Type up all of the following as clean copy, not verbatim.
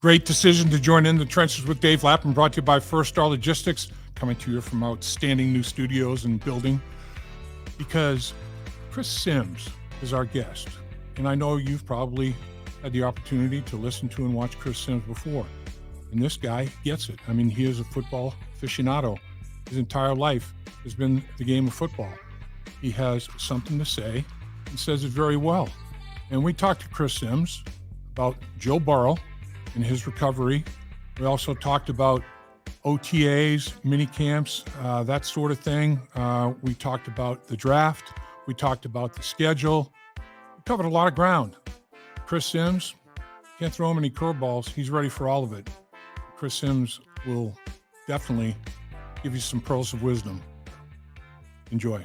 Great decision to join in the trenches with Dave Lapham, brought to you by First Star Logistics, coming to you from outstanding new studios and building, because Chris Sims is our guest. And I know you've probably had the opportunity to listen to and watch Chris Sims before. And this guy gets it. I mean, he is a football aficionado. His entire life has been the game of football. He has something to say and says it very well. And we talked to Chris Sims about Joe Burrow and his recovery. We also talked about OTAs, mini camps, that sort of thing. We talked about the draft. We talked about the schedule. We covered a lot of ground. Chris Sims, can't throw him any curveballs. He's ready for all of it. Chris Sims will definitely give you some pearls of wisdom. Enjoy.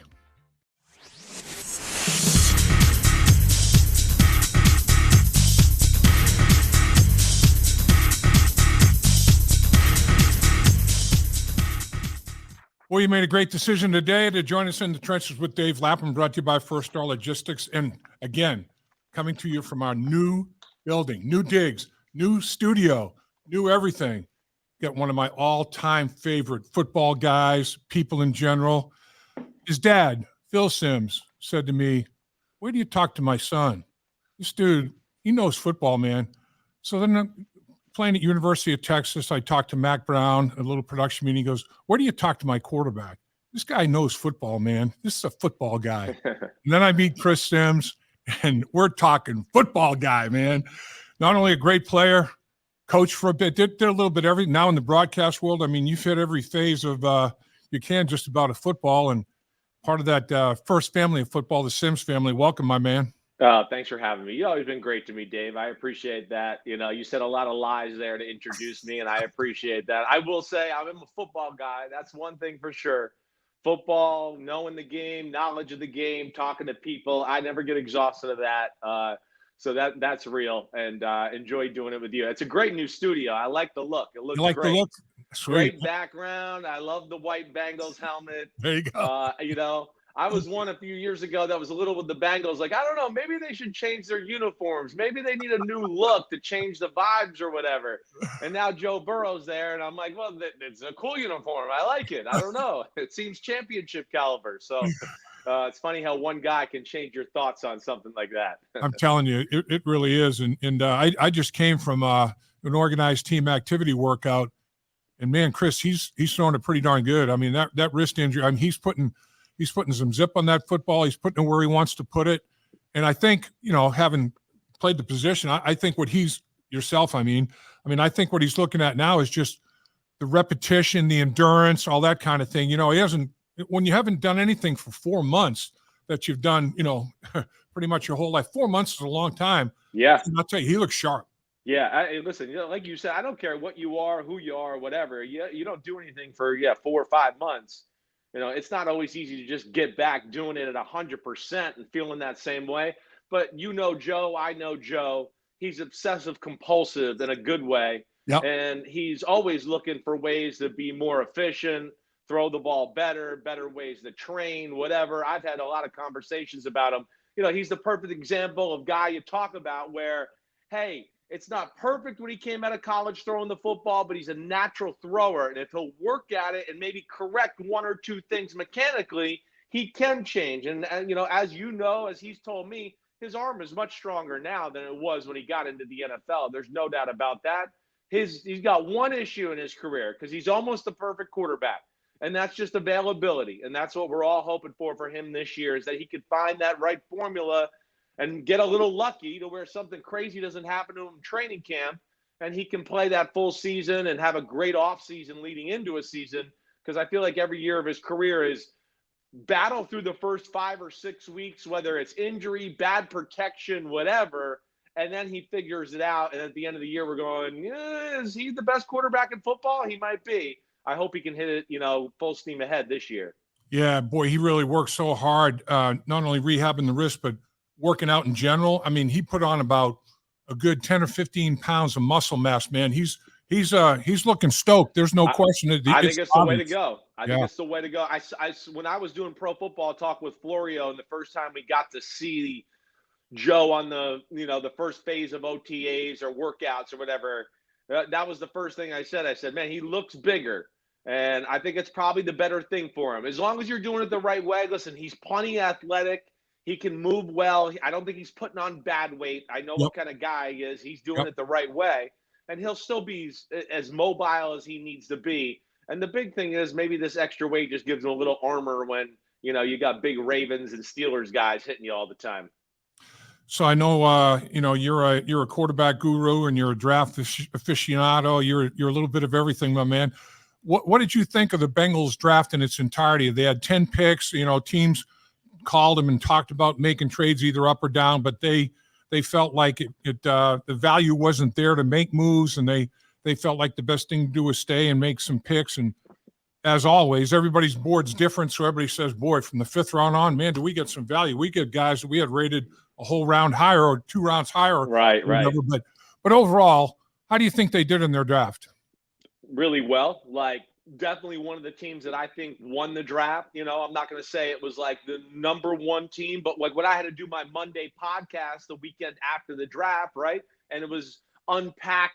Well, you made a great decision today to join us in the trenches with Dave Lapham, brought to you by First Star Logistics. And again, coming to you from our new building, new digs, new studio, new everything. Got one of my all-time favorite football guys, people in general. His dad, Phil Sims, said to me, "Where do you talk to my son? This dude, he knows football, man." So then playing at University of Texas, I talked to Mac Brown, a little production meeting. He goes, "Where do you talk to my quarterback? This guy knows football, man. This is a football guy." And then I meet Chris Sims, and we're talking football guy, man. Not only a great player, coach for a bit, did a little bit everything. Now in the broadcast world, I mean, you've hit every phase of you can just about a football, and part of that first family of football, the Sims family. Welcome, my man. Thanks for having me. You've always been great to me, Dave. I appreciate that. You know, you said a lot of lies there to introduce me, and I appreciate that. I will say I'm a football guy. That's one thing for sure. Football, knowing the game, knowledge of the game, talking to people. I never get exhausted of that. So that's real, and enjoy doing it with you. It's a great new studio. I like the look. It looks You like great. the look? Sweet. Great background. I love the white Bengals helmet. There you go. You know, I was one a few years ago that was a little with the Bengals. Like, I don't know, maybe they should change their uniforms. Maybe they need a new look to change the vibes or whatever. And now Joe Burrow's there, and I'm like, well, it's a cool uniform. I like it. I don't know. It seems championship caliber. So it's funny how one guy can change your thoughts on something like that. I'm telling you, it really is. And I just came from an organized team activity workout, and man, Chris, he's throwing it pretty darn good. I mean, that wrist injury, I mean, he's putting some zip on that football. He's putting it where he wants to put it. And I think, you know, having played the position, I think what he's yourself, I mean, I think what he's looking at now is just the repetition, the endurance, all that kind of thing. You know, when you haven't done anything for 4 months that you've done, you know, pretty much your whole life, 4 months is a long time. Yeah. And I'll tell you, he looks sharp. Yeah, listen, you know, like you said, I don't care what you are, who you are, whatever. You don't do anything for 4 or 5 months. You know, it's not always easy to just get back doing it at 100% and feeling that same way. But you know Joe, I know Joe. He's obsessive compulsive in a good way. Yep. And he's always looking for ways to be more efficient, throw the ball better ways to train, whatever. I've had a lot of conversations about him. You know, he's the perfect example of guy you talk about where, hey, it's not perfect when he came out of college throwing the football, but he's a natural thrower. And if he'll work at it and maybe correct one or two things mechanically, he can change. And you know, as he's told me, his arm is much stronger now than it was when he got into the NFL. There's no doubt about that. He's got one issue in his career because he's almost the perfect quarterback. And that's just availability. And that's what we're all hoping for him this year, is that he could find that right formula and get a little lucky to where something crazy doesn't happen to him in training camp, and he can play that full season and have a great off season leading into a season. Because I feel like every year of his career is battle through the first 5 or 6 weeks, whether it's injury, bad protection, whatever, and then he figures it out. And at the end of the year, we're going, is he the best quarterback in football? He might be. I hope he can hit it, you know, full steam ahead this year. Yeah, boy, he really worked so hard, not only rehabbing the wrist, but working out in general. I mean, he put on about a good 10 or 15 pounds of muscle mass, man. He's looking stoked. There's no question. I think it's the way to go. I think it's the way to go. When I was doing Pro Football Talk with Florio, and the first time we got to see Joe on the first phase of OTAs or workouts or whatever, That was the first thing I said. I said, man, he looks bigger. And I think it's probably the better thing for him. As long as you're doing it the right way. Listen, he's plenty athletic. He can move well. I don't think he's putting on bad weight. I know Yep. what kind of guy he is. He's doing Yep. it the right way. And he'll still be as mobile as he needs to be. And the big thing is maybe this extra weight just gives him a little armor when, you got big Ravens and Steelers guys hitting you all the time. So I know, you're a quarterback guru and you're a draft aficionado. You're a little bit of everything, my man. What did you think of the Bengals draft in its entirety? They had 10 picks. Teams called them and talked about making trades either up or down, but they felt like the value wasn't there to make moves, and they felt like the best thing to do was stay and make some picks. And as always, everybody's board's different, so everybody says, boy, from the 5th round on, man, do we get some value. We get guys that we had rated a whole round higher or 2 rounds higher. Right. But overall, how do you think they did in their draft? Really well. Like, definitely one of the teams that I think won the draft. I'm not going to say it was like the number one team, but like when I had to do my Monday podcast the weekend after the draft, right? And it was unpack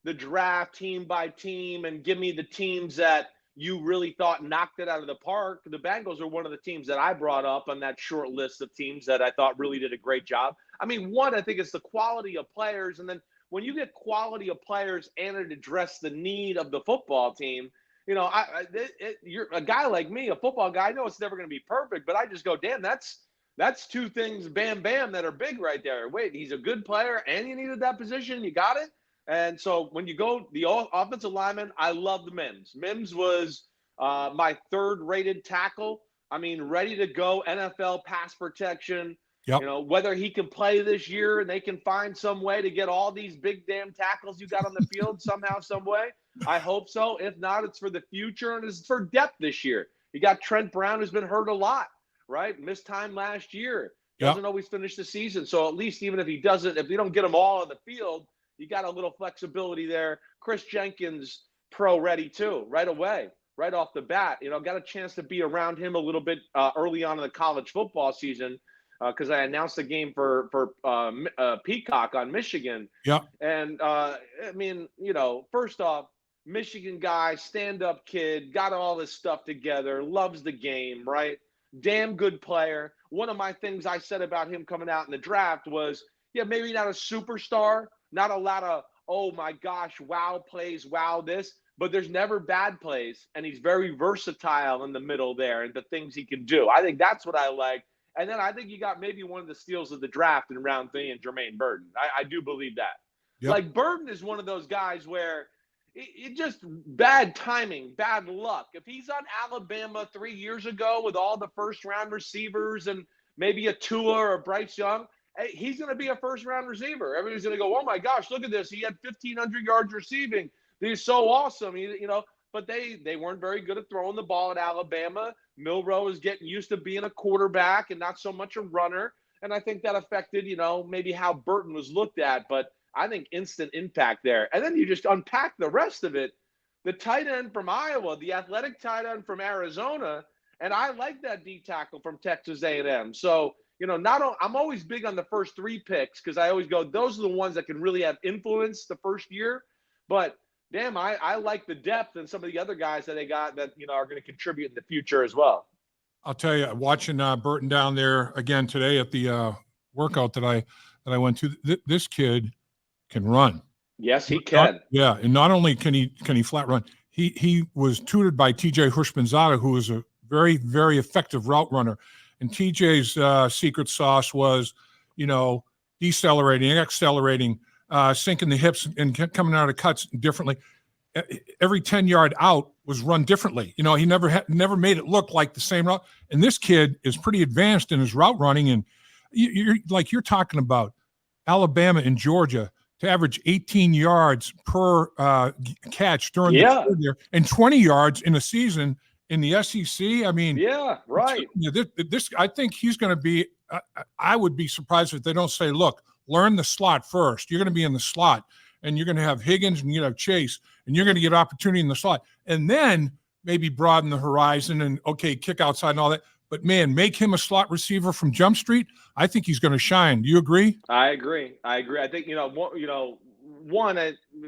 the draft team by team and give me the teams that you really thought knocked it out of the park. The Bengals are one of the teams that I brought up on that short list of teams that I thought really did a great job. I mean, one, I think it's the quality of players. And then when you get quality of players and it address the need of the football team, you're a guy like me, a football guy. I know it's never going to be perfect, but I just go, damn, that's 2 things, bam, bam, that are big right there. Wait, he's a good player and you needed that position. You got it. And so when you go the offensive lineman, I love the Mims. Mims was my 3rd rated tackle. I mean, ready to go, NFL pass protection. Yep. Whether he can play this year and they can find some way to get all these big damn tackles you got on the field somehow, some way. I hope so. If not, it's for the future and it's for depth this year. You got Trent Brown, who's been hurt a lot, right? Missed time last year. Doesn't always finish the season. So at least even if if you don't get them all on the field, you got a little flexibility there. Chris Jenkins, pro ready too, right away, right off the bat. Got a chance to be around him a little bit early on in the college football season because I announced the game for Peacock on Michigan. Yeah. And first off, Michigan guy, stand-up kid, got all this stuff together, loves the game, right? Damn good player. One of my things I said about him coming out in the draft was, maybe not a superstar, not a lot of, oh my gosh, wow plays, wow this, but there's never bad plays, and he's very versatile in the middle there and the things he can do. I think that's what I like. And then I think you got maybe one of the steals of the draft in round 3 and Jermaine Burton. I do believe that. Yep. Like Burton is one of those guys where it just bad timing, bad luck. If he's on Alabama 3 years ago with all the first-round receivers and maybe a Tua or a Bryce Young, he's going to be a first-round receiver. Everybody's going to go, oh, my gosh, look at this. He had 1,500 yards receiving. He's so awesome. But they weren't very good at throwing the ball at Alabama. Milroe is getting used to being a quarterback and not so much a runner. And I think that affected, maybe how Burton was looked at. But I think instant impact there. And then you just unpack the rest of it. The tight end from Iowa, the athletic tight end from Arizona, and I like that D tackle from Texas A&M. So, I'm always big on the first 3 picks because I always go, those are the ones that can really have influence the first year. But damn, I like the depth and some of the other guys that they got that, are going to contribute in the future as well. I'll tell you, watching Burton down there again today at the workout that I went to, this kid can run. Yes, he can. And not only can he flat run, he was tutored by TJ Hushmanzada, who is a very, very effective route runner. And TJ's secret sauce was, decelerating, accelerating, sinking the hips and coming out of cuts differently. Every 10-yard out was run differently. He never made it look like the same route. And this kid is pretty advanced in his route running. And you're talking about Alabama and Georgia to average 18 yards per catch during the third year and 20 yards in a season in the SEC. I mean, right. This I think he's going to be. I would be surprised if they don't say, look, learn the slot first. You're going to be in the slot, and you're going to have Higgins and you have Chase, and you're going to get opportunity in the slot, and then maybe broaden the horizon and kick outside and all that. But man, make him a slot receiver from Jump Street. I think he's going to shine. Do you agree? I agree. I think one,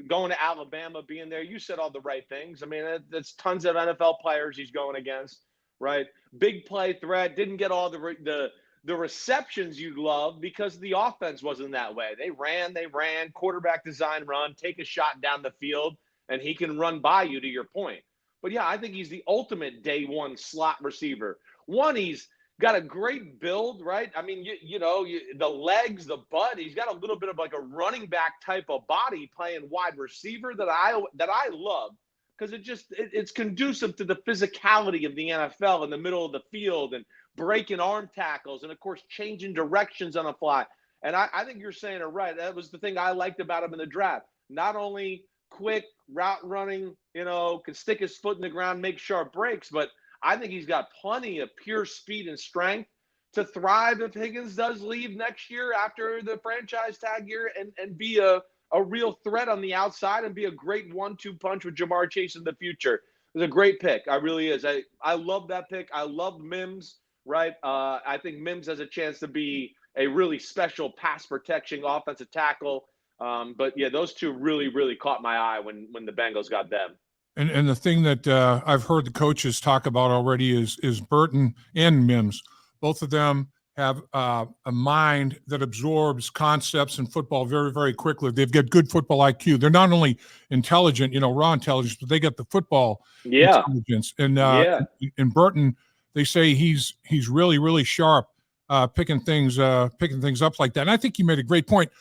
going to Alabama, being there, you said all the right things. I mean, that's tons of NFL players he's going against, right? Big play threat, didn't get all the receptions you love because the offense wasn't that way. They ran, quarterback design run, take a shot down the field, and he can run by you, to your point. But yeah, I think he's the ultimate day one slot receiver. One, he's got a great build, right? I mean, the legs, the butt. He's got a little bit of like a running back type of body playing wide receiver that I love, because it's conducive to the physicality of the NFL in the middle of the field and breaking arm tackles and, of course, changing directions on the fly. And I think you're saying it right. That was the thing I liked about him in the draft. Not only quick route running, can stick his foot in the ground, make sharp breaks, but I think he's got plenty of pure speed and strength to thrive if Higgins does leave next year after the franchise tag year and be a real threat on the outside and be a great 1-2 punch with Jamar Chase in the future. It's a great pick. I really is. I love that pick. I love Mims, right? I think Mims has a chance to be a really special pass protection offensive tackle. But yeah, those two really, really caught my eye when the Bengals got them. And the thing that I've heard the coaches talk about already is Burton and Mims. Both of them have a mind that absorbs concepts in football very, very quickly. They've got good football IQ. They're not only intelligent, raw intelligence, but they got the football intelligence. And in Burton, they say he's really, really sharp, picking things up like that. And I think you made a great point.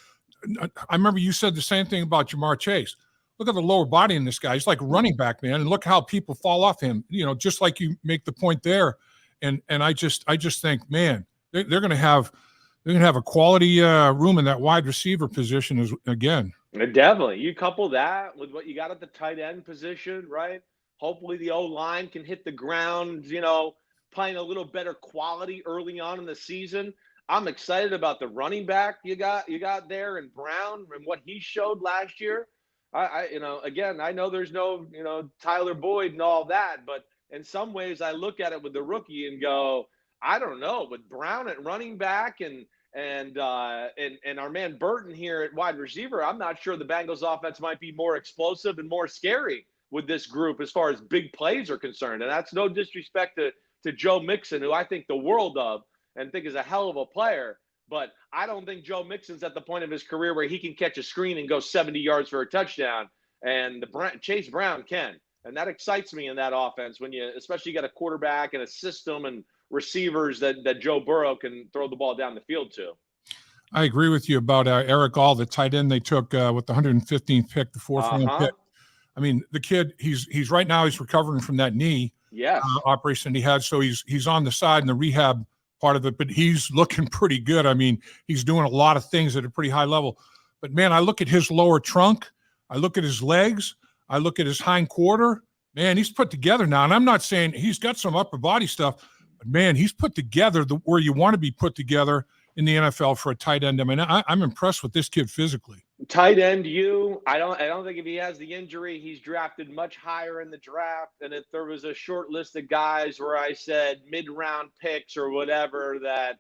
I remember you said the same thing about Jamar Chase. Look at the lower body in this guy. He's like a running back, man. And look how people fall off him, just like you make the point there. And I just think, man, they're going to have a quality room in that wide receiver position again. Definitely. You couple that with what you got at the tight end position, right? Hopefully the O-line can hit the ground, playing a little better quality early on in the season. I'm excited about the running back you got there and Brown and what he showed last year. Again, I know there's no, Tyler Boyd and all that, but in some ways I look at it with the rookie and go, I don't know, with Brown at running back and our man Burton here at wide receiver, I'm not sure the Bengals offense might be more explosive and more scary with this group as far as big plays are concerned. And that's no disrespect to Joe Mixon, who I think the world of and think is a hell of a player. But I don't think Joe Mixon's at the point of his career where he can catch a screen and go 70 yards for a touchdown. And Chase Brown can. And that excites me in that offense when especially you got a quarterback and a system and receivers that Joe Burrow can throw the ball down the field to. I agree with you about Eric All, the tight end they took with the 115th pick, the fourth round pick. I mean, the kid, he's right now he's recovering from that knee operation he had. So he's on the side in the rehab part of it, but he's looking pretty good. I mean, he's doing a lot of things at a pretty high level. But, man, I look at his lower trunk. I look at his legs. I look at his hind quarter. Man, he's put together now. And I'm not saying he's got some upper body stuff, but, man, he's put together where you want to be put together in the NFL for a tight end. I mean, I'm impressed with this kid physically. Tight end, I don't think if he has the injury, he's drafted much higher in the draft. And if there was a short list of guys where I said mid-round picks or whatever that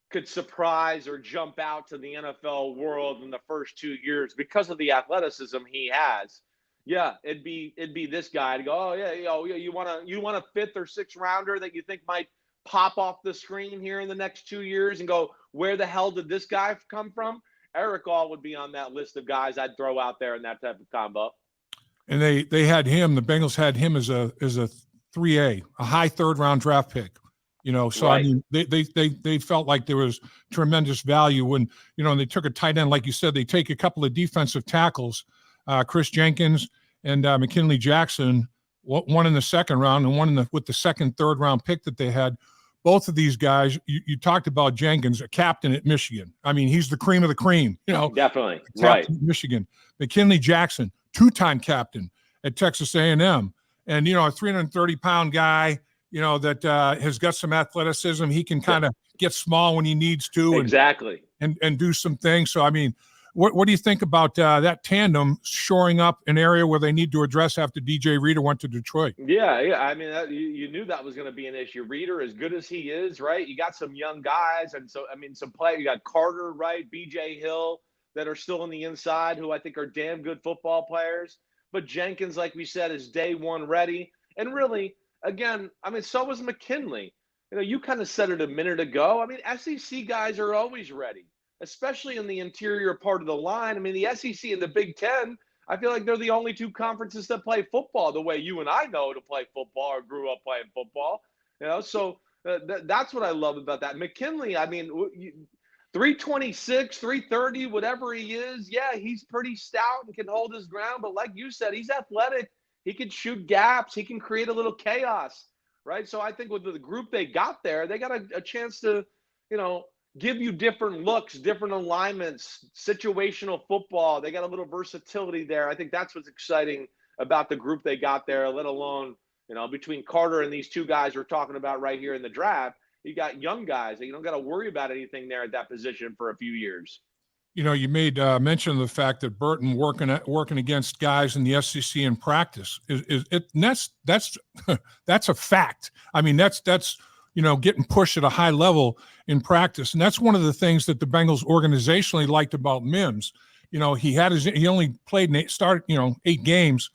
could surprise or jump out to the NFL world in the first 2 years because of the athleticism he has, it'd be this guy to go, you want a fifth or sixth rounder that you think might pop off the screen here in the next 2 years and go, where the hell did this guy come from? Eric All would be on that list of guys I'd throw out there in that type of combo. And they had him. The Bengals had him as a 3A, a high third round draft pick. So right. I mean, they felt like there was tremendous value when and they took a tight end, like you said. They take a couple of defensive tackles, Chris Jenkins and McKinley Jackson, one in the second round and one with the second, third round pick that they had. Both of these guys, you talked about Jenkins, a captain at Michigan. I mean, he's the cream of the cream, Definitely, right. At Michigan. McKinley Jackson, two-time captain at Texas A&M. And, a 330-pound guy, that has got some athleticism. He can kind of get small when he needs to. Exactly. And do some things. So, I mean, what do you think about that tandem shoring up an area where they need to address after DJ Reader went to Detroit? Yeah. I mean, you knew that was going to be an issue. Reader, as good as he is, right? You got some young guys. And so, I mean, some play. You got Carter, right? BJ Hill. that are still on the inside who I think are damn good football players. But Jenkins, like we said, is day one ready. And really, again, I mean, so was McKinley. You kind of said it a minute ago. I mean, SEC guys are always ready, especially in the interior part of the line. I mean, the SEC and the Big Ten, I feel like they're the only two conferences that play football the way you and I know to play football or grew up playing football. So that's what I love about that. McKinley, I mean, 326, 330, whatever he is. Yeah, he's pretty stout and can hold his ground. But like you said, he's athletic. He can shoot gaps. He can create a little chaos, right? So I think with the group they got there, they got a chance to, give you different looks, different alignments, situational football. They got a little versatility there. I think that's what's exciting about the group they got there, let alone, between Carter and these two guys we're talking about right here in the draft. You got young guys that you don't got to worry about anything there at that position for a few years. You made mention of the fact that Burton working against guys in the SEC in practice that's a fact. I mean, that's getting pushed at a high level in practice, and that's one of the things that the Bengals organizationally liked about Mims. He only played 8 games,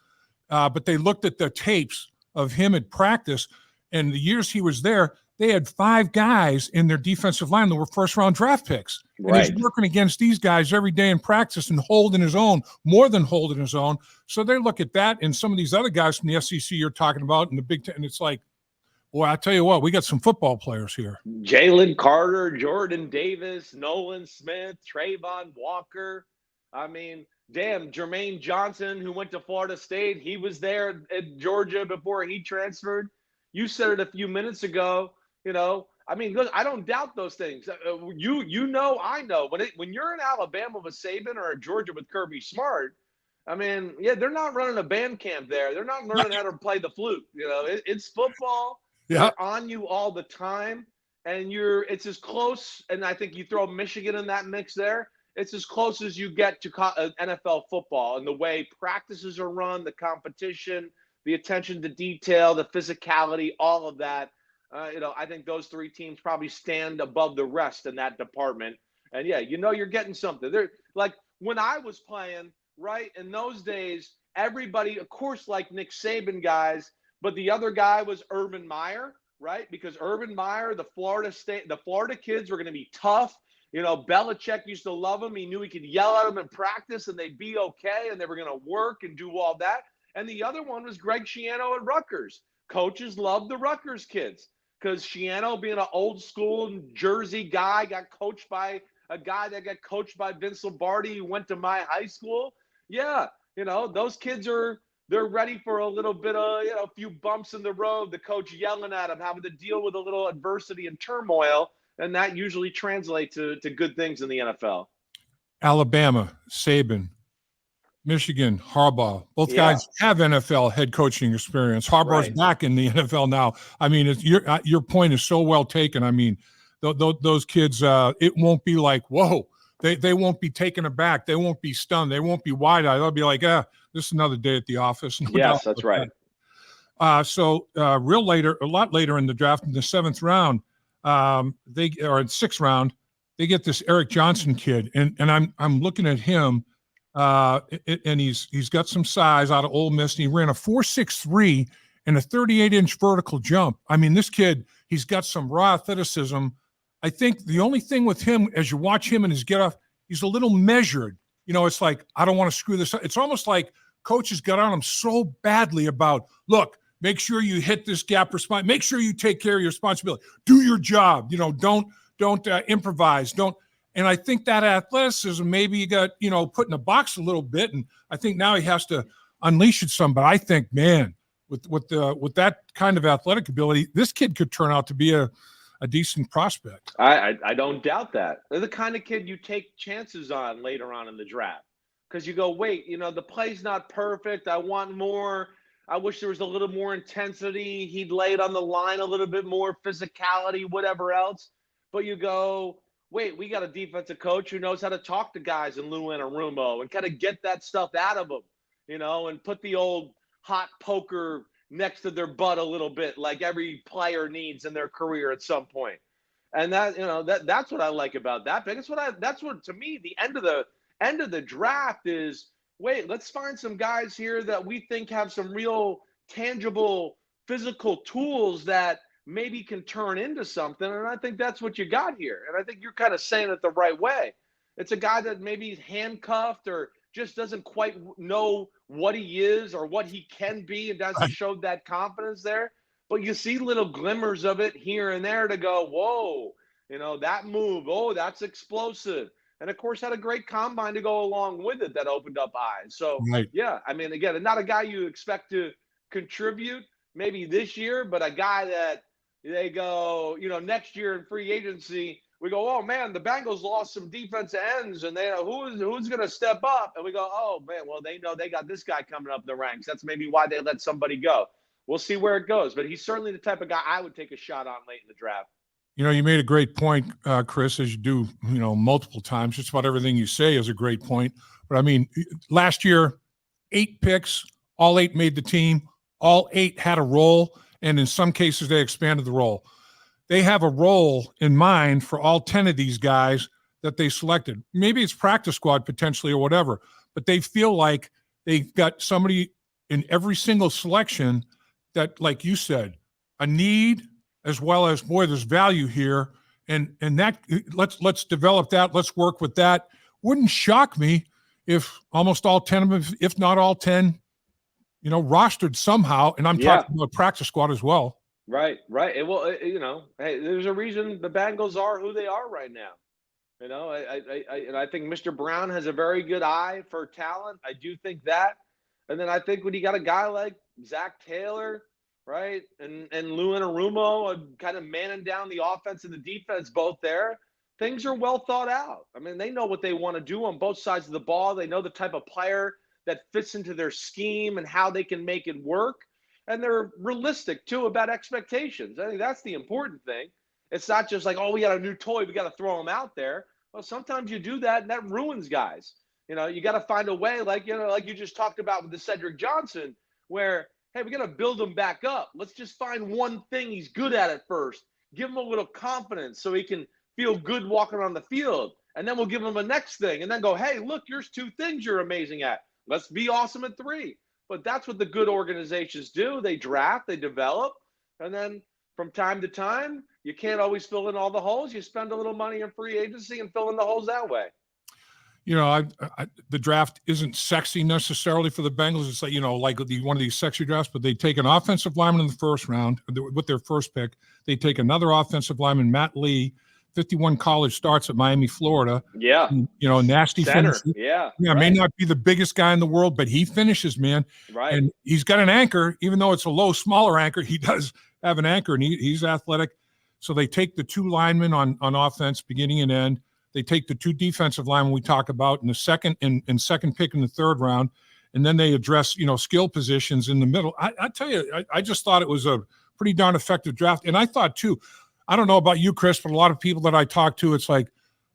but they looked at the tapes of him at practice, and the years he was there, they had 5 guys in their defensive line that were first-round draft picks. Right. And he's working against these guys every day in practice and holding his own, more than holding his own. So they look at that and some of these other guys from the SEC you're talking about in the Big Ten, and it's like, boy, I tell you what, we got some football players here. Jalen Carter, Jordan Davis, Nolan Smith, Trayvon Walker. I mean, damn, Jermaine Johnson, who went to Florida State, he was there at Georgia before he transferred. You said it a few minutes ago. I mean, look, I don't doubt those things. I know when you're in Alabama with Saban or Georgia with Kirby Smart, I mean, yeah, they're not running a band camp there. They're not learning how to play the flute. It's football. Yeah. They're on you all the time, and it's as close. And I think you throw Michigan in that mix there. It's as close as you get to NFL football and the way practices are run, the competition, the attention to detail, the physicality, all of that. I think those 3 teams probably stand above the rest in that department. And yeah, you're getting something. They're like when I was playing, right, in those days, everybody, of course, like Nick Saban guys, but the other guy was Urban Meyer, right? Because Urban Meyer, the Florida kids were going to be tough. Belichick used to love him. He knew he could yell at them in practice and they'd be okay and they were going to work and do all that. And the other one was Greg Schiano at Rutgers. Coaches loved the Rutgers kids because Schiano, being an old school Jersey guy, got coached by a guy that got coached by Vince Lombardi, who went to my high school. Yeah, those kids they're ready for a little bit of, a few bumps in the road, the coach yelling at them, having to deal with a little adversity and turmoil, and that usually translates to good things in the NFL. Alabama, Saban, Michigan, Harbaugh. Both guys have NFL head coaching experience. Harbaugh's back in the NFL now. I mean, your point is so well taken. I mean, those kids, it won't be like, whoa. They won't be taken aback. They won't be stunned. They won't be wide-eyed. They'll be like, this is another day at the office. No yes, that's right. So a lot later in the draft, in the 7th round, or in 6th round, they get this Eric Johnson kid, and I'm looking at him, and he's got some size out of Ole Miss, and he ran a 4.63 and a 38-inch vertical jump. I mean, this kid, he's got some raw athleticism. I think the only thing with him, as you watch him and his get-off, he's a little measured. It's like, I don't want to screw this up. It's almost like coaches got on him so badly about, look, make sure you hit this gap response. Make sure you take care of your responsibility. Do your job. Don't improvise. And I think that athleticism maybe he got, put in a box a little bit. And I think now he has to unleash it some. But I think, man, with that kind of athletic ability, this kid could turn out to be a decent prospect. I don't doubt that. They're the kind of kid you take chances on later on in the draft because you go, wait, the play's not perfect. I want more. I wish there was a little more intensity. He'd lay it on the line a little bit more, physicality, whatever else. But you go, wait, we got a defensive coach who knows how to talk to guys in Lou Anarumo and kind of get that stuff out of them, and put the old hot poker next to their butt a little bit, like every player needs in their career at some point. And that's what I like about that. That's what to me, the end of the end of the draft is, wait, let's find some guys here that we think have some real tangible physical tools that maybe can turn into something. And I think that's what you got here. And I think you're kind of saying it the right way. It's a guy that maybe he's handcuffed or just doesn't quite know what he is or what he can be and doesn't show that confidence there. But you see little glimmers of it here and there to go, whoa, that move, oh, that's explosive. And of course, had a great combine to go along with it that opened up eyes. So, yeah, I mean, again, not a guy you expect to contribute maybe this year, but a guy that they go, next year in free agency, we go, oh man, the Bengals lost some defensive ends, and they who's going to step up, and we go, oh man, well they know they got this guy coming up the ranks. That's maybe why they let somebody go. We'll see where it goes, but he's certainly the type of guy I would take a shot on late in the draft. You made a great point, Chris, as you do, multiple times. Just about everything you say is a great point. But I mean, last year, 8 picks, all 8 made the team, all 8 had a role, and in some cases they expanded the role. They have a role in mind for all 10 of these guys that they selected. Maybe it's practice squad potentially or whatever, but they feel like they've got somebody in every single selection that, like you said, a need as well as, boy, there's value here. And that let's develop that. Let's work with that. Wouldn't shock me if almost all 10 of them, if not all 10, rostered somehow. And I'm talking about practice squad as well. Right. Hey, there's a reason the Bengals are who they are right now. And I think Mr. Brown has a very good eye for talent. I do think that. And then I think when you got a guy like Zach Taylor, right, and Lou Anarumo kind of manning down the offense and the defense both there, things are well thought out. I mean, they know what they want to do on both sides of the ball. They know the type of player that fits into their scheme and how they can make it work. And they're realistic, too, about expectations. I think that's the important thing. It's not just like, oh, we got a new toy, we got to throw them out there. Well, sometimes you do that, and that ruins guys. You got to find a way, like you just talked about with the Cedric Johnson, where, hey, we got to build him back up. Let's just find one thing he's good at first. Give him a little confidence so he can feel good walking on the field. And then we'll give him a next thing. And then go, hey, look, here's 2 things you're amazing at. Let's be awesome at 3. But that's what the good organizations do. They draft, they develop, and then from time to time, you can't always fill in all the holes. You spend a little money in free agency and fill in the holes that way. The draft isn't sexy necessarily for the Bengals. It's like, like one of these sexy drafts, but they take an offensive lineman in the first round with their first pick. They take another offensive lineman, Matt Lee, 51 college starts at Miami, Florida. Yeah. Nasty center. Finish. Yeah. Right. May not be the biggest guy in the world, but he finishes, man. Right. And he's got an anchor, even though it's a low, smaller anchor, he does have an anchor, and he's athletic. So they take the 2 linemen on offense, beginning and end. They take the 2 defensive linemen we talk about in the second and second pick in the 3rd round. And then they address, skill positions in the middle. I tell you, I just thought it was a pretty darn effective draft. And I thought, too, I don't know about you, Chris, but a lot of people that I talk to, it's like,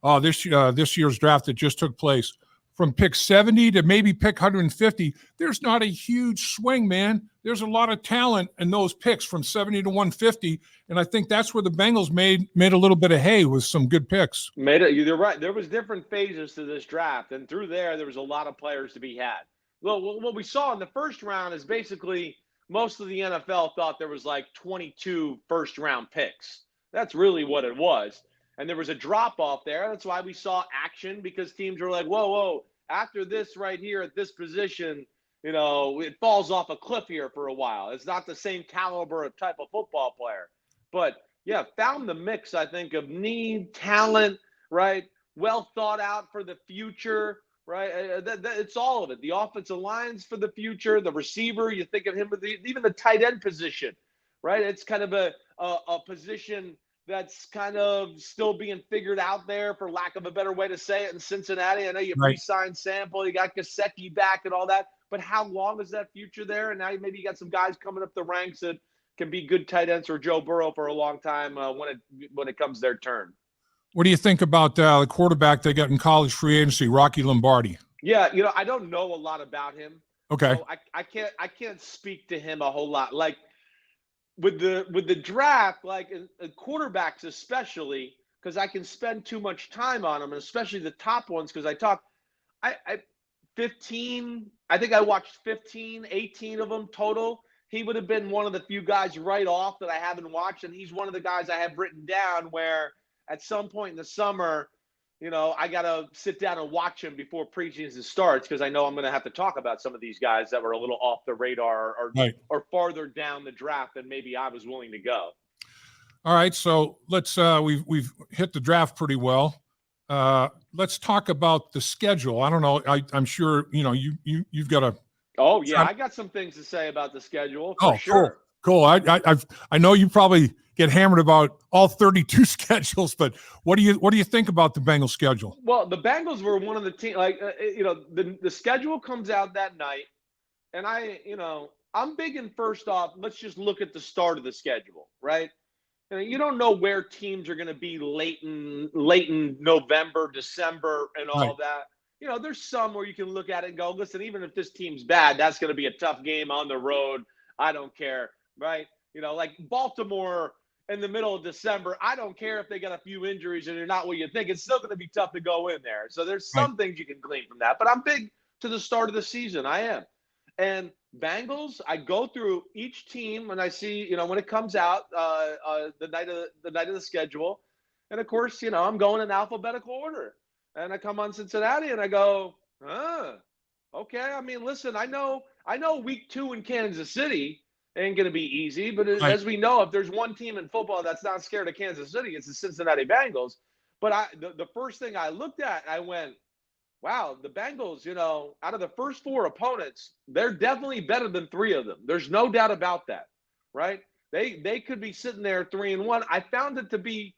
oh, this year's draft that just took place, from pick 70 to maybe pick 150, there's not a huge swing, man. There's a lot of talent in those picks from 70 to 150, and I think that's where the Bengals made a little bit of hay with some good picks. You're right. There was different phases to this draft, and through there was a lot of players to be had. Well, what we saw in the first round is basically most of the NFL thought there was like 22 first-round picks. That's really what it was. And there was a drop-off there. That's why we saw action, because teams were like, whoa, after this right here at this position, it falls off a cliff here for a while. It's not the same caliber of type of football player. But, yeah, found the mix, I think, of need, talent, right, well thought out for the future, right? It's all of it. The offensive line's for the future. The receiver, you think of him with even the tight end position, right? It's kind of a position that's kind of still being figured out there, for lack of a better way to say it, in Cincinnati. I know you re-signed Sample, you got Gesicki back and all that, but how long is that future there? And now maybe you got some guys coming up the ranks that can be good tight ends for Joe Burrow for a long time when it comes their turn. What do you think about the quarterback they got in college free agency, Rocky Lombardi? Yeah, I don't know a lot about him. Okay. So I can't speak to him a whole lot. Like, with the draft, like quarterbacks especially, because I can spend too much time on them, and especially the top ones, because I 15, I think I watched 15, 18 of them total. He would have been one of the few guys right off that I haven't watched, and he's one of the guys I have written down where at some point in the summer, I got to sit down and watch him before preseason starts because I know I'm going to have to talk about some of these guys that were a little off the radar or farther down the draft than maybe I was willing to go. All right, so let's we've hit the draft pretty well. Let's talk about the schedule. I don't know. I'm sure you've got a. Oh yeah, I got some things to say about the schedule for sure. Cool. I know you probably get hammered about all 32 schedules, but what do you think about the Bengals schedule? Well, the Bengals were one of the teams. The schedule comes out that night, and I'm big in first off. Let's just look at the start of the schedule, right? You don't know where teams are going to be late in November, December, and all that. There's some where you can look at it and go, listen, even if this team's bad, that's going to be a tough game on the road. I don't care, right? Like Baltimore in the middle of December, I don't care if they got a few injuries and they're not what you think. It's still going to be tough to go in there. So there's some things you can glean from that. But I'm big to the start of the season. I am. And Bengals, I go through each team and I see, when it comes out the night of the schedule. And of course, I'm going in alphabetical order. And I come on Cincinnati and I go, okay. I mean, listen, I know week 2 in Kansas City ain't going to be easy, but as we know, if there's one team in football that's not scared of Kansas City, it's the Cincinnati Bengals. But the first thing I looked at, I went, wow, the Bengals, out of the first 4 opponents, they're definitely better than 3 of them. There's no doubt about that, right? They could be sitting there 3-1. I found it to be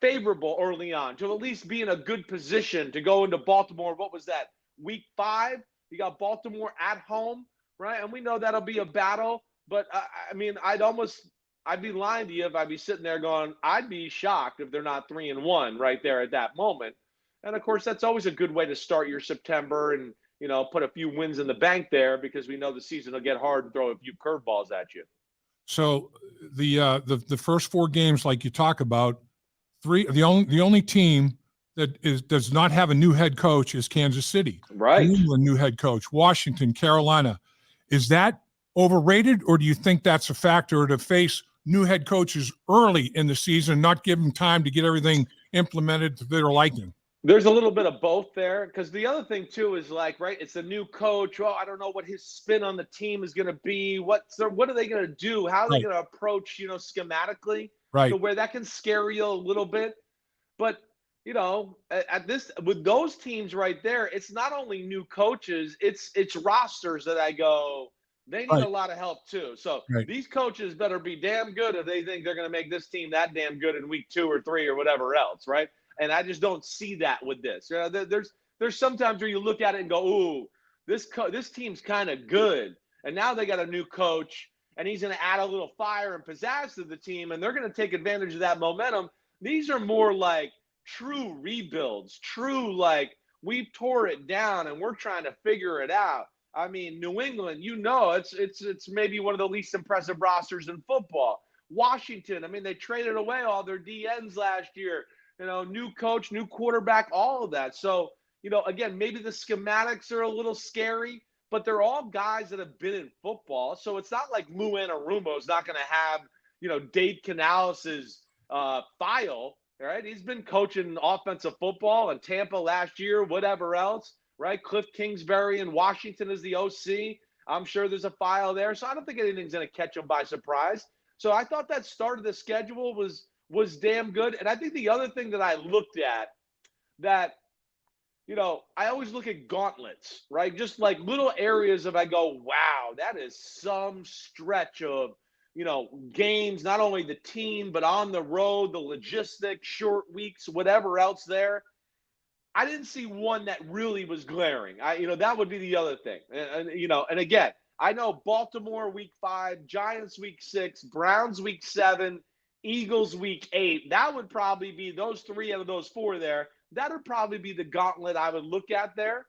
favorable early on to at least be in a good position to go into Baltimore. What was that? Week 5, you got Baltimore at home, right? And we know that'll be a battle. But I mean, I'd be lying to you if I'd be sitting there going, I'd be shocked if they're not 3-1 right there at that moment. And of course, that's always a good way to start your September and, put a few wins in the bank there because we know the season will get hard and throw a few curveballs at you. So the first 4 games, like you talk about, the only team that does not have a new head coach is Kansas City. Right. New England, new head coach. Washington, Carolina. Is that overrated, or do you think that's a factor to face new head coaches early in the season, not give them time to get everything implemented to their liking? There's a little bit of both there because the other thing too is it's a new coach. Well, I don't know what his spin on the team is going to be. What are they going to do? How are they going to approach, schematically? Right. So where that can scare you a little bit. But, with those teams right there, it's not only new coaches, it's rosters that I go, they need a lot of help too. So these coaches better be damn good if they think they're going to make this team that damn good in week 2 or 3 or whatever else, right? And I just don't see that with this. There's sometimes where you look at it and go, ooh, this team's kind of good. And now they got a new coach, and he's going to add a little fire and pizzazz to the team, and they're going to take advantage of that momentum. These are more like true rebuilds, we tore it down and we're trying to figure it out. I mean, New England, it's maybe one of the least impressive rosters in football. Washington, I mean, they traded away all their DNs last year. New coach, new quarterback, all of that. So, again, maybe the schematics are a little scary, but they're all guys that have been in football. So it's not like Lou Anarumo is not going to have, Dave Canales' file, right? He's been coaching offensive football in Tampa last year, whatever else, right? Cliff Kingsbury in Washington is the OC. I'm sure there's a file there. So I don't think anything's going to catch him by surprise. So I thought that start of the schedule was damn good. And I think the other thing that I looked at that, I always look at gauntlets, right? Just like little areas of I go, wow, that is some stretch of, games, not only the team, but on the road, the logistics, short weeks, whatever else there. I didn't see one that really was glaring. That would be the other thing. And again, I know Baltimore week 5, Giants week 6, Browns week 7, Eagles week 8. That would probably be those 3 out of those 4 there. That would probably be the gauntlet I would look at there.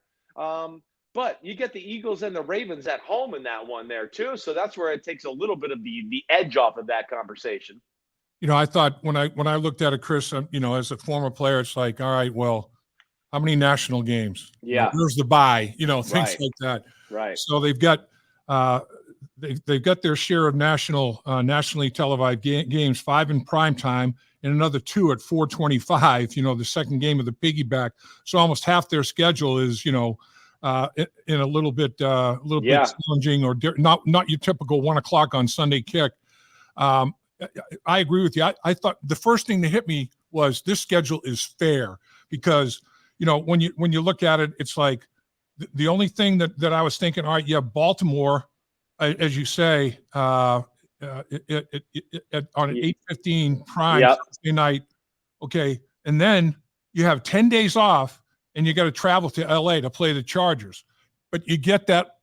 But you get the Eagles and the Ravens at home in that one there too. So that's where it takes a little bit of the edge off of that conversation. I thought when I looked at it, Chris, as a former player, it's like, all right, well, how many national games? Yeah. Where's the bye? Things Right. like that. Right. So they've got they've got their share of nationally televised games, 5 in prime time and another 2 at 4:25. The second game of the piggyback. So almost half their schedule is in a little bit bit challenging or not your typical 1:00 on Sunday kick. I agree with you. I thought the first thing that hit me was this schedule is fair because when you look at it, it's like the only thing that I was thinking, all right, you have Baltimore, as you say, on an 8:15 prime Thursday night. Okay, and then you have 10 days off, and you got to travel to LA to play the Chargers, but you get that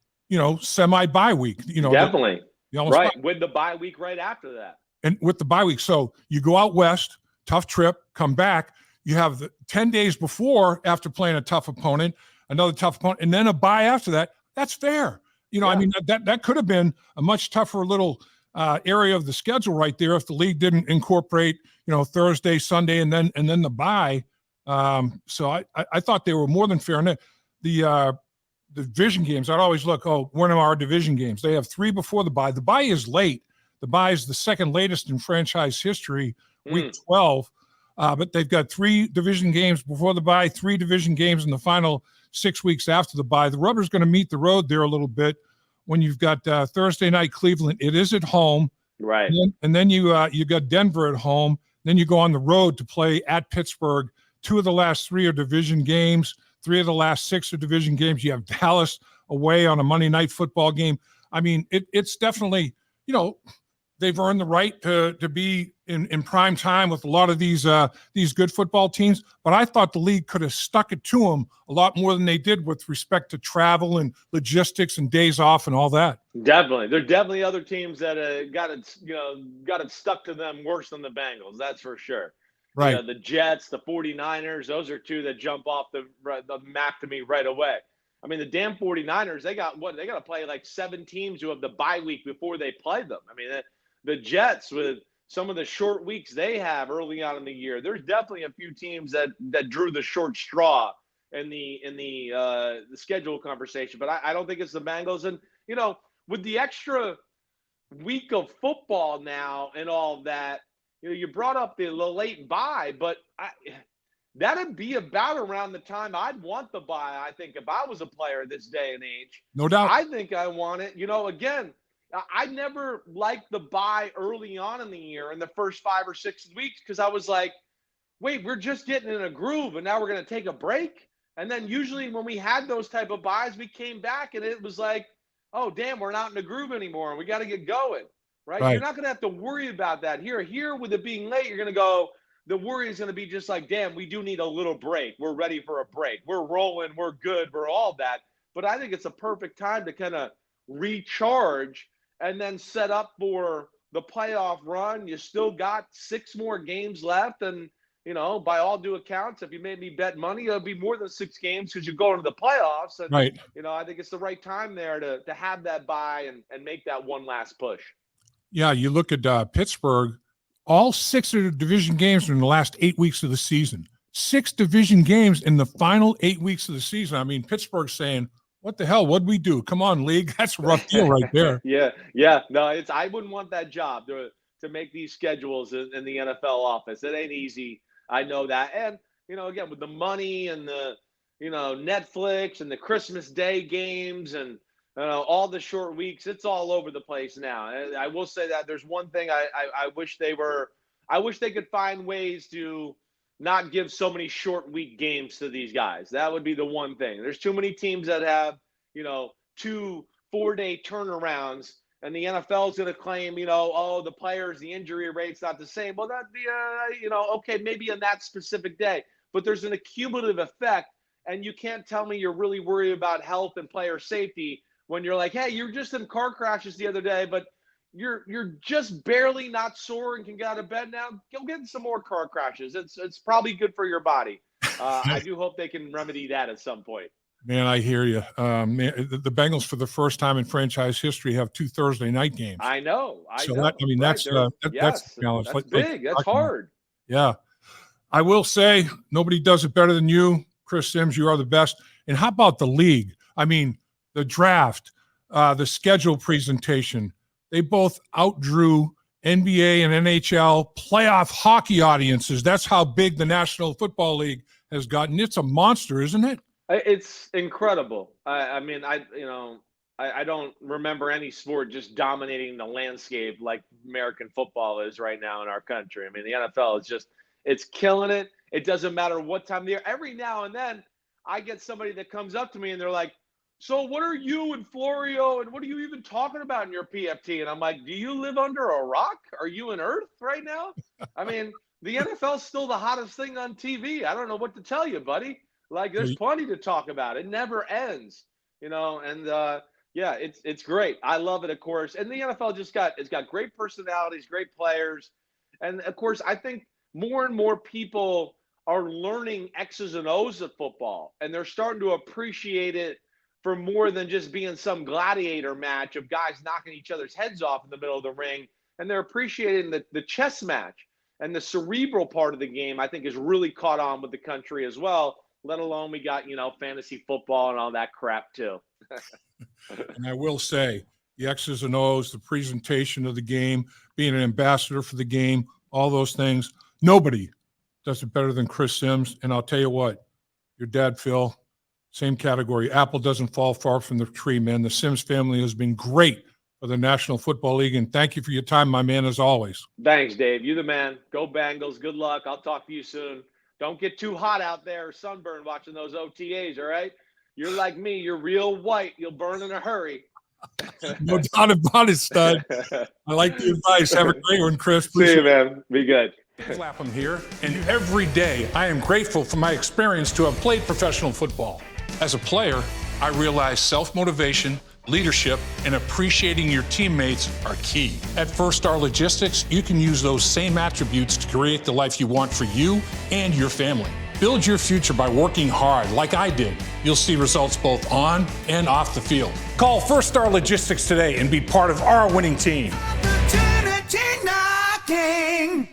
semi bye week. Definitely right with the bye week right after that. And with the bye week. So you go out west, tough trip, come back. You have the 10 days before after playing a tough opponent, another tough opponent, and then a bye after that. That's fair. I mean, that could have been a much tougher little area of the schedule right there if the league didn't incorporate, Thursday, Sunday, and then the bye. So I thought they were more than fair. And the division games, I'd always look, when are our division games? They have 3 before the bye. The bye is late. The bye is the second latest in franchise history, week 12. But they've got 3 division games before the bye, 3 division games in the final 6 weeks after the bye. The rubber's going to meet the road there a little bit when you've got Thursday night Cleveland. It is at home. Right. And then you got Denver at home. Then you go on the road to play at Pittsburgh. 2 of the last 3 are division games. 3 of the last 6 are division games. You have Dallas away on a Monday night football game. I mean, it's definitely, they've earned the right to be in prime time with a lot of these good football teams. But I thought the league could have stuck it to them a lot more than they did with respect to travel and logistics and days off and all that. Definitely. There are definitely other teams that got it stuck to them worse than the Bengals. That's for sure. Right. The Jets, the 49ers, those are 2 that jump off the map to me right away. I mean, the damn 49ers, they got to play like 7 teams who have the bye week before they play them. I mean, the Jets with some of the short weeks they have early on in the year, there's definitely a few teams that drew the short straw in the schedule conversation. But I don't think it's the Bengals. And with the extra week of football now and all that, you brought up the late bye, but that'd be about around the time I'd want the bye. I think if I was a player this day and age, no doubt, I think I want it. Again, I never liked the bye early on in the year in the first 5 or 6 weeks because I was like, wait, we're just getting in a groove and now we're going to take a break. And then usually when we had those type of buys, we came back and it was like, oh, damn, we're not in a groove anymore and we got to get going, right? You're not going to have to worry about that. Here with it being late, you're going to go, the worry is going to be just like, damn, we do need a little break. We're ready for a break. We're rolling. We're good. We're all that. But I think it's a perfect time to kind of recharge and then set up for the playoff run. You still got 6 more games left. And, by all due accounts, if you made me bet money, it'll be more than 6 games because you're going to the playoffs. And, right. I think it's the right time there to have that bye and make that one last push. Yeah, you look at Pittsburgh, all 6 of the division games are in the last 8 weeks of the season. 6 division games in the final 8 weeks of the season. I mean, Pittsburgh's saying, what the hell? What'd we do? Come on, league. That's a rough deal right there. Yeah. No, I wouldn't want that job to make these schedules in the NFL office. It ain't easy. I know that. And, again, with the money and the, Netflix and the Christmas Day games and all the short weeks, it's all over the place now. And I will say that there's one thing I wish they could find ways to not give so many short week games to these guys. That would be the one thing. There's too many teams that have, 2 4-day turnarounds, and the NFL is going to claim, the players, the injury rate's not the same. Well, that'd be, okay, maybe on that specific day. But there's an accumulative effect, and you can't tell me you're really worried about health and player safety when you're like, hey, you're just in car crashes the other day, but you're just barely not sore and can get out of bed now. Go get in some more car crashes. It's probably good for your body. I do hope they can remedy that at some point. Man, I hear you. The Bengals, for the first time in franchise history, have 2 Thursday night games. I know. That's a challenge. That's big. That's hard. Yeah. I will say nobody does it better than you, Chris Sims, you are the best. And how about the league? I mean, the draft, the schedule presentation, they both outdrew NBA and NHL playoff hockey audiences. That's how big the National Football League has gotten. It's a monster, isn't it? It's incredible. I don't remember any sport just dominating the landscape like American football is right now in our country. I mean, the NFL is it's killing it. It doesn't matter what time of the year. Every now and then I get somebody that comes up to me and they're like, so what are you and Florio and what are you even talking about in your PFT? And I'm like, do you live under a rock? Are you in Earth right now? I mean, the NFL is still the hottest thing on TV. I don't know what to tell you, buddy. Like, there's plenty to talk about. It never ends, and yeah, it's great. I love it, of course. And the NFL it's got great personalities, great players. And of course, I think more and more people are learning X's and O's of football, and they're starting to appreciate it for more than just being some gladiator match of guys knocking each other's heads off in the middle of the ring. And they're appreciating the chess match and the cerebral part of the game, I think, has really caught on with the country as well, let alone we got, fantasy football and all that crap too. And I will say, the X's and O's, the presentation of the game, being an ambassador for the game, all those things, nobody does it better than Chris Sims. And I'll tell you what, your dad, Phil, same category. Apple doesn't fall far from the tree, man. The Sims family has been great for the National Football League, and thank you for your time, my man, as always. Thanks, Dave. You the man. Go Bengals. Good luck. I'll talk to you soon. Don't get too hot out there or sunburned watching those OTAs, all right? You're like me. You're real white. You'll burn in a hurry. No doubt about it, stud. I like the advice. Have a great one, Chris. See you, man. Be good. Dave Lapham here, and every day I am grateful for my experience to have played professional football. As a player, I realized self-motivation, leadership, and appreciating your teammates are key. At First Star Logistics, you can use those same attributes to create the life you want for you and your family. Build your future by working hard like I did. You'll see results both on and off the field. Call First Star Logistics today and be part of our winning team. Opportunity knocking.